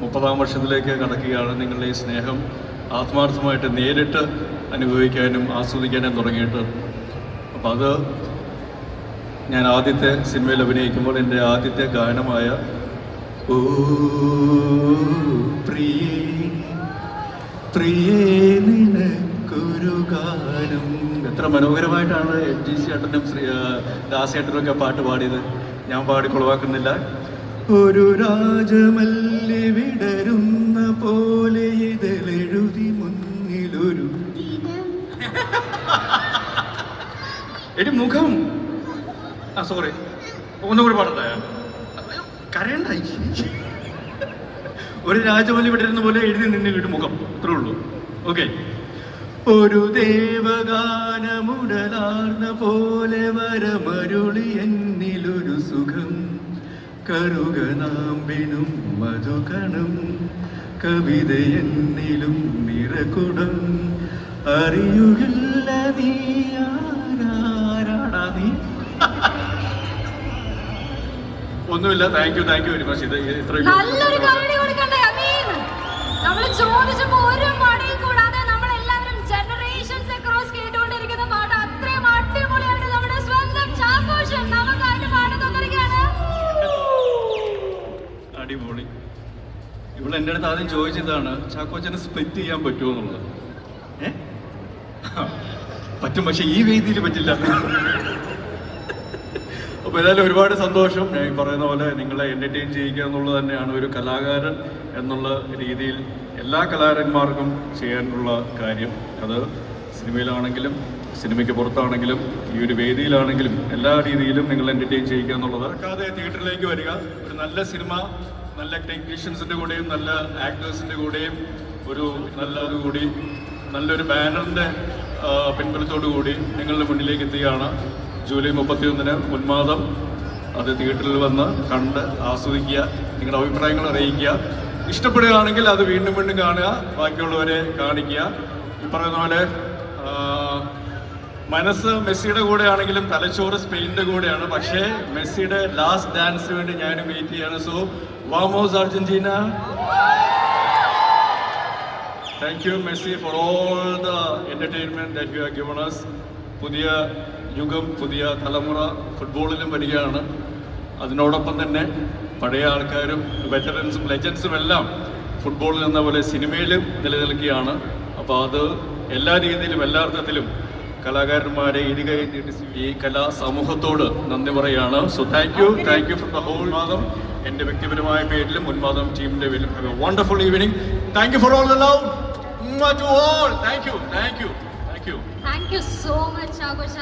30-ാം വർഷത്തിലേക്ക് കടക്കുകയാണ്. നിങ്ങളുടെ ഈ സ്നേഹം ആത്മാർത്ഥമായിട്ട് നേരിട്ട് അനുഭവിക്കാനും ആസ്വദിക്കാനും തുടങ്ങിയിട്ട്. അപ്പം അത് ഞാൻ ആദ്യത്തെ സിനിമയിൽ അഭിനയിക്കുമ്പോൾ എൻ്റെ ആദ്യത്തെ ഗാനമായ ഓ പ്രിയേ പ്രിയേ നിനക്കൊരു ഗാനം, എത്ര മനോഹരമായിട്ടാണ് FGC ചേട്ടനും ദാസേട്ടനും ഒക്കെ പാട്ട് പാടിയത്. ഞാൻ പാടി കൊളവാക്കുന്നില്ല. ഒരു രാജമല്ലി വിടരുന്ന പോലെ ഇതിലെഴുതി മുന്നിലൊരു എടി മുഖം സോറി ഒന്നുകൂടി പാടട്ടെ. കരയണ്ട. ഒരു രാജമല്ലി വിടരുന്ന പോലെ എഴുതി നിന്നിലൊരു മുഖം, അത്രേ ഉള്ളൂ. ഓക്കെ. ഒരു ദേവഗാനമുടലാർന്ന പോലെ വരമരുളി എന്നിലൊരു സുഖം, കറുകനാമ്പിനും മധുകണം കവിത എന്നിലും നിറകുടം, അറിയുകില്ല നീ ആരാടാ നീ. ഒന്നുമില്ല. Thank you very much. ഇത് ഇത്ര നല്ലൊരു കൈയടി കൊടുക്കണ്ടേ അമീൻ. നമ്മൾ ചോദിച്ചപ്പോ ഒരു മടിയും കൂടാതെ നമ്മൾ എല്ലാവരും ജനറേഷൻസ് അക്രോസ് കേട്ടുകൊണ്ടിരിക്കുന്ന പാട്ട് അത്രയും അടിപൊളിയായിട്ട് നമ്മുടെ സ്വന്തം ചാക്കോച്ചൻ നമുക്കായിട്ട് പാടി തന്നിരിക്കുകയാണ്. അടിപൊളി. ഇവിടെ എൻ്റെ അടുത്ത് ആദ്യം ചോദിച്ചതാണ് ചാക്കോച്ചനെ സ്പ്ലിറ്റ് ചെയ്യാൻ പറ്റുമോ എന്നുള്ളത്. പറ്റും, പക്ഷെ ഈ വേദിയിൽ പറ്റില്ല. അപ്പോൾ ഏതായാലും ഒരുപാട് സന്തോഷം. ഞാൻ ഈ പറയുന്ന പോലെ നിങ്ങളെ എൻ്റർടൈൻ ചെയ്യിക്കുക എന്നുള്ളത് തന്നെയാണ് ഒരു കലാകാരൻ എന്നുള്ള രീതിയിൽ എല്ലാ കലാകാരന്മാർക്കും ചെയ്യാനുള്ള കാര്യം. അത് സിനിമയിലാണെങ്കിലും സിനിമയ്ക്ക് പുറത്താണെങ്കിലും ഈ ഒരു വേദിയിലാണെങ്കിലും എല്ലാ രീതിയിലും നിങ്ങൾ എൻ്റർടൈൻ ചെയ്യിക്കുക എന്നുള്ളത്. അതൊക്കെ തിയേറ്ററിലേക്ക് വരിക. ഒരു നല്ല സിനിമ നല്ല ടെക്നീഷ്യൻസിൻ്റെ കൂടെയും നല്ല ആക്ടേഴ്സിൻ്റെ കൂടെയും നല്ലൊരു ബാനറിൻ്റെ പിൻബലത്തോടു കൂടി നിങ്ങളുടെ മുന്നിലേക്ക് എത്തുകയാണ്. ജൂലൈ 31 ഉന്മാദം. അത് തിയേറ്ററിൽ വന്ന് കണ്ട് ആസ്വദിക്കുക, നിങ്ങളുടെ അഭിപ്രായങ്ങൾ അറിയിക്കുക. ഇഷ്ടപ്പെടുകയാണെങ്കിൽ അത് വീണ്ടും കാണുക, ബാക്കിയുള്ളവരെ കാണിക്കുക. ഈ പറയുന്ന പോലെ മനസ്സ് മെസ്സിയുടെ കൂടെ ആണെങ്കിലും തലച്ചോറ് സ്പെയിനിൻ്റെ കൂടെയാണ്. പക്ഷേ മെസ്സിയുടെ ലാസ്റ്റ് ഡാൻസിന് വേണ്ടി ഞാനും വെയിറ്റ് ചെയ്യാണ്. സോ വാമോസ് Argentina. Thank you Messi for all the entertainment that you have given us. പുതിയ യുഗം, പുതിയ തലമുറ ഫുട്ബോളിലും വരികയാണ്. അതിനോടൊപ്പം തന്നെ പഴയ ആൾക്കാരും വെറ്ററൻസും ലെജൻസും എല്ലാം ഫുട്ബോളിൽ എന്ന പോലെ സിനിമയിലും നിലനിൽക്കുകയാണ്. അപ്പോൾ അത് എല്ലാ രീതിയിലും എല്ലാ അർത്ഥത്തിലും കലാകാരന്മാരെ ഇരുകൈ നീട്ടി ഈ കലാ സമൂഹത്തോട് നന്ദി പറയുകയാണ്. So thank you from the whole Unmadam. എൻ്റെ വ്യക്തിപരമായ പേരിലും ഉന്മാദം ടീമിൻ്റെ പേരിലും have a wonderful evening. Thank you for all the love to all. Thank you so much ആഘോഷ.